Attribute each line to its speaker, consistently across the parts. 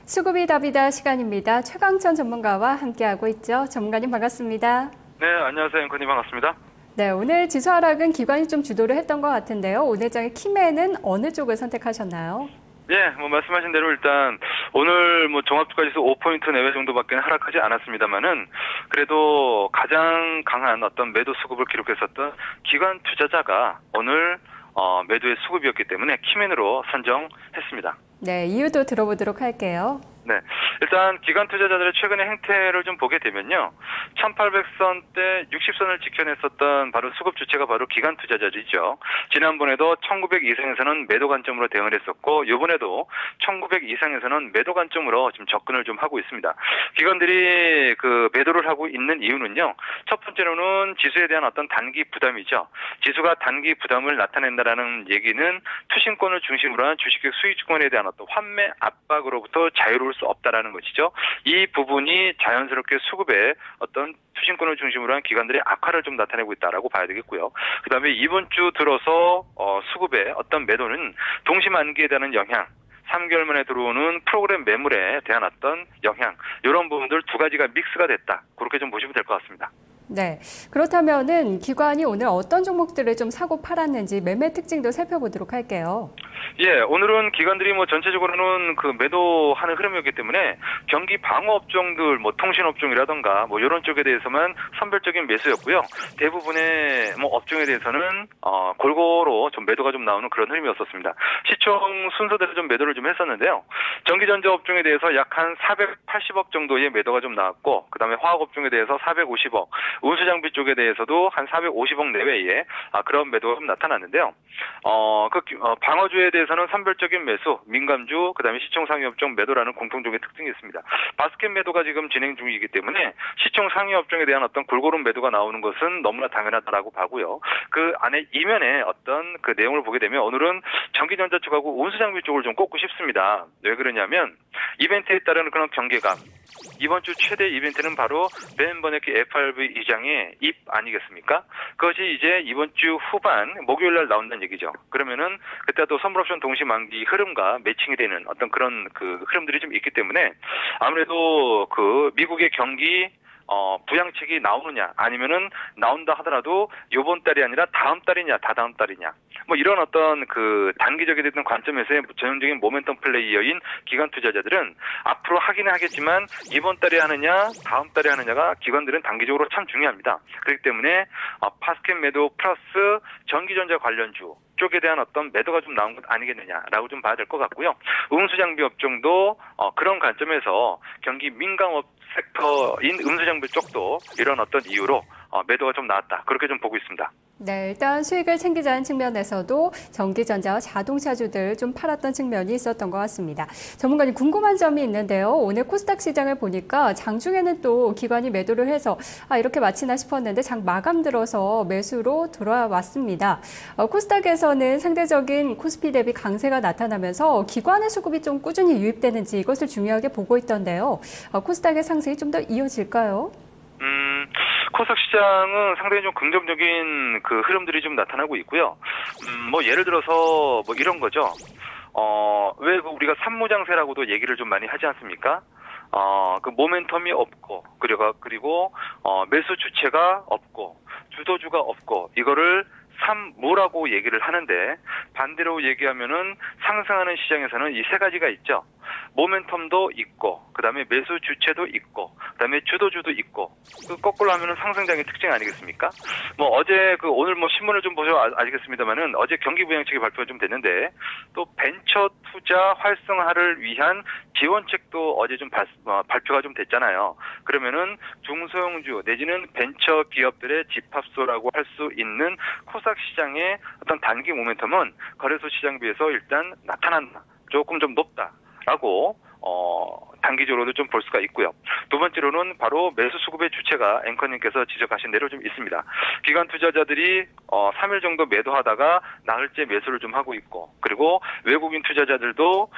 Speaker 1: 수급이 답이다 시간입니다. 최강천 전문가와 함께하고 있죠. 전문가님 반갑습니다.
Speaker 2: 네, 안녕하세요. 앵커님 반갑습니다.
Speaker 1: 네, 오늘 지수 하락은 기관이 좀 주도를 했던 것 같은데요. 오늘 장의 키매는 어느 쪽을 선택하셨나요?
Speaker 2: 예, 말씀하신 대로 일단 오늘 종합주가지수 5포인트 내외 정도밖에 하락하지 않았습니다만은 그래도 가장 강한 어떤 매도 수급을 기록했었던 기관 투자자가 오늘 매도의 수급이었기 때문에 키맨으로 선정했습니다.
Speaker 1: 네, 이유도 들어보도록 할게요.
Speaker 2: 네. 일단 기관 투자자들의 최근의 행태를 좀 보게 되면요. 1800선대 60선을 지켜냈었던 바로 수급 주체가 바로 기관 투자자들이죠. 지난번에도 1900 이상에서는 매도 관점으로 대응을 했었고 이번에도 1900 이상에서는 매도 관점으로 지금 접근을 좀 하고 있습니다. 기관들이 그 매도를 하고 있는 이유는요. 첫 번째로는 지수에 대한 어떤 단기 부담이죠. 지수가 단기 부담을 나타낸다라는 얘기는 투신권을 중심으로 한 주식의 수익주권에 대한 어떤 환매 압박으로부터 자유로울 수 없다라는 것이죠. 이 부분이 자연스럽게 수급에 어떤 투신권을 중심으로 한 기관들의 악화를 좀 나타내고 있다라고 봐야 되겠고요. 그다음에 이번 주 들어서 수급의 어떤 매도는 동시만기에 대한 영향, 3개월 만에 들어오는 프로그램 매물에 대한 어떤 영향, 이런 부분들 두 가지가 믹스가 됐다. 그렇게 좀 보시면 될 것 같습니다.
Speaker 1: 네, 그렇다면은 기관이 오늘 어떤 종목들을 좀 사고 팔았는지 매매 특징도 살펴보도록 할게요.
Speaker 2: 예, 오늘은 기관들이 전체적으로는 그 매도하는 흐름이었기 때문에 경기 방어 업종들, 통신 업종이라던가 이런 쪽에 대해서만 선별적인 매수였고요. 대부분의 업종에 대해서는 골고루 좀 매도가 좀 나오는 그런 흐름이었었습니다. 시총 순서대로 좀 매도를 좀 했었는데요. 전기전자 업종에 대해서 약 한 480억 정도의 매도가 좀 나왔고, 그다음에 화학 업종에 대해서 450억, 운수장비 쪽에 대해서도 한 450억 내외의 그런 매도가 좀 나타났는데요. 방어주에 대해서는 선별적인 매수, 민감주, 그다음에 시총 상위 업종 매도라는 공통적인 특징이 있습니다. 바스켓 매도가 지금 진행 중이기 때문에 시총 상위 업종에 대한 어떤 골고루 매도가 나오는 것은 너무나 당연하다라고 봐고요. 그 안에 이면에 어떤 그 내용을 보게 되면 오늘은 전기전자 쪽하고 운수장비 쪽을 좀 꼽고 싶습니다. 왜 그러냐면 이벤트에 따른 그런 경계감. 이번 주 최대 이벤트는 바로 벤 버네키 FRB 이장의 입 아니겠습니까? 그것이 이제 이번 주 후반 목요일 날 나온다는 얘기죠. 그러면은 그때 또 선물옵션 동시 만기 흐름과 매칭이 되는 어떤 그런 그 흐름들이 좀 있기 때문에 아무래도 그 미국의 경기 부양책이 나오느냐 아니면은 나온다 하더라도 요번 달이 아니라 다음 달이냐 다다음 달이냐 이런 어떤 그 단기적인 관점에서의 전형적인 모멘텀 플레이어인 기관 투자자들은 앞으로 하기는 하겠지만 이번 달에 하느냐 다음 달에 하느냐가 기관들은 단기적으로 참 중요합니다. 그렇기 때문에 파스켓 매도 플러스 전기전자 관련주 쪽에 대한 어떤 매도가 좀 나온 것 아니겠느냐라고 좀 봐야 될 것 같고요. 운수장비 업종도 그런 관점에서 경기 민감업 섹터인 운수장비 쪽도 이런 어떤 이유로 매도가 좀 나왔다. 그렇게 좀 보고 있습니다.
Speaker 1: 네, 일단 수익을 챙기자는 측면에서도 전기전자와 자동차주들 좀 팔았던 측면이 있었던 것 같습니다. 전문가님 궁금한 점이 있는데요. 오늘 코스닥 시장을 보니까 장중에는 또 기관이 매도를 해서 이렇게 마치나 싶었는데 장 마감 들어서 매수로 돌아왔습니다. 코스닥에서는 상대적인 코스피 대비 강세가 나타나면서 기관의 수급이 좀 꾸준히 유입되는지 이것을 중요하게 보고 있던데요. 코스닥의 상승이 좀 더 이어질까요?
Speaker 2: 코스닥 시장은 상당히 좀 긍정적인 그 흐름들이 좀 나타나고 있고요. 예를 들어서 이런 거죠. 왜 우리가 산무장세라고도 얘기를 좀 많이 하지 않습니까? 그 모멘텀이 없고, 그리고 매수 주체가 없고, 주도주가 없고, 이거를 산무라고 얘기를 하는데, 반대로 얘기하면은 상승하는 시장에서는 이 세 가지가 있죠. 모멘텀도 있고, 그 다음에 매수 주체도 있고, 그 다음에 주도주도 있고, 거꾸로 하면은 상승장의 특징 아니겠습니까? 어제 오늘 신문을 좀 보셔 아시겠습니다만은 어제 경기 부양책이 발표가 좀 됐는데, 또 벤처 투자 활성화를 위한 지원책도 어제 좀 발표가 좀 됐잖아요. 그러면은 중소형주 내지는 벤처 기업들의 집합소라고 할 수 있는 코스닥 시장의 어떤 단기 모멘텀은 거래소 시장 비해서 일단 나타난다. 조금 좀 높다라고 단기적으로도 좀 볼 수가 있고요. 두 번째로는 바로 매수 수급의 주체가 앵커님께서 지적하신 대로 좀 있습니다. 기관 투자자들이 3일 정도 매도하다가 나흘째 매수를 좀 하고 있고, 그리고 외국인 투자자들도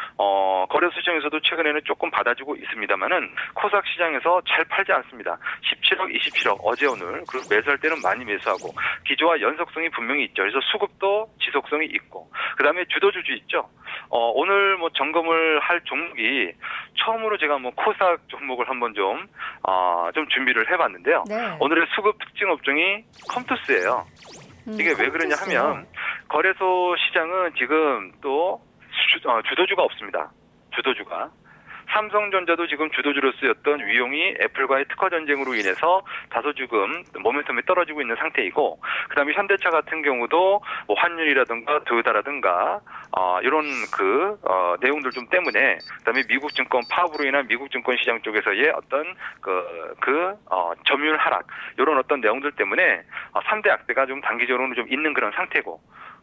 Speaker 2: 거래소 시장에서도 최근에는 조금 받아주고 있습니다만은 코스닥 시장에서 잘 팔지 않습니다. 17억, 27억 어제 오늘 그리고 매수할 때는 많이 매수하고 기조와 연속성이 분명히 있죠. 그래서 수급도 지속성이 있고, 그 다음에 주도주주 있죠. 오늘 점검을 할 종목이 보시다시피 처음으로 제가 뭐 코스닥 종목을 한번 좀 준비를 해봤는데요.
Speaker 1: 네.
Speaker 2: 오늘의 수급 특징 업종이 컴투스예요. 이게 왜 그러냐 하면 거래소 시장은 지금 또 주도주가 없습니다. 주도주가. 삼성전자도 지금 주도주로 쓰였던 위용이 애플과의 특허 전쟁으로 인해서 다소 지금 모멘텀이 떨어지고 있는 상태이고, 그다음에 현대차 같은 경우도 뭐 환율이라든가 토요타라든가 이런 내용들 좀 때문에, 그다음에 미국 증권 파업으로 인한 미국 증권 시장 쪽에서의 어떤 점유율 하락 이런 어떤 내용들 때문에 3대 악재가 좀 단기적으로는 좀 있는 그런 상태고.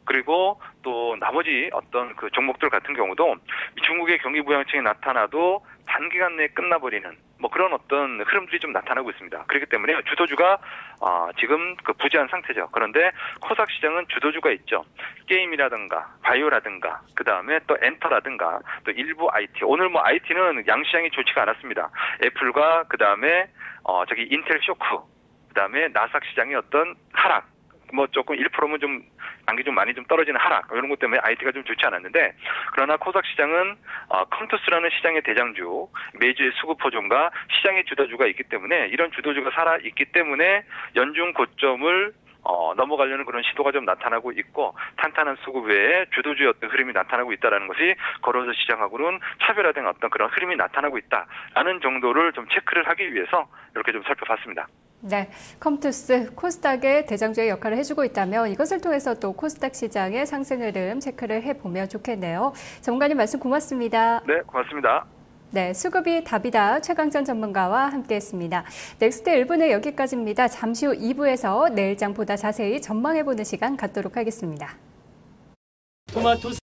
Speaker 2: 그리고 또 나머지 어떤 그 종목들 같은 경우도 중국의 경기 부양책이 나타나도 단기간 내에 끝나버리는 뭐 그런 어떤 흐름들이 좀 나타나고 있습니다. 그렇기 때문에 주도주가 지금 부재한 상태죠. 그런데 코스닥 시장은 주도주가 있죠. 게임이라든가 바이오라든가 그다음에 또 엔터라든가 또 일부 IT. 오늘 뭐 IT는 양시장이 좋지가 않았습니다. 애플과 그다음에 인텔 쇼크, 그다음에 나스닥 시장의 어떤 하락, 뭐 조금 1%면 좀 단기 좀 많이 좀 떨어지는 하락 이런 것 때문에 IT가 좀 좋지 않았는데, 그러나 코스닥 시장은 컴투스라는 시장의 대장주, 매주의 수급 호종과 시장의 주도주가 있기 때문에, 이런 주도주가 살아 있기 때문에 연중 고점을 넘어가려는 그런 시도가 좀 나타나고 있고, 탄탄한 수급 외에 주도주의 어떤 흐름이 나타나고 있다라는 것이 거래소 시장하고는 차별화된 어떤 그런 흐름이 나타나고 있다라는 정도를 좀 체크를 하기 위해서 이렇게 좀 살펴봤습니다.
Speaker 1: 네, 컴투스 코스닥의 대장주의 역할을 해주고 있다면 이것을 통해서 또 코스닥 시장의 상승 흐름 체크를 해보면 좋겠네요. 전문가님 말씀 고맙습니다.
Speaker 2: 네, 고맙습니다.
Speaker 1: 네, 수급이 답이다. 최강전 전문가와 함께했습니다. 넥스트 1부는 여기까지입니다. 잠시 후 2부에서 내일장 보다 자세히 전망해보는 시간 갖도록 하겠습니다.
Speaker 3: 토마토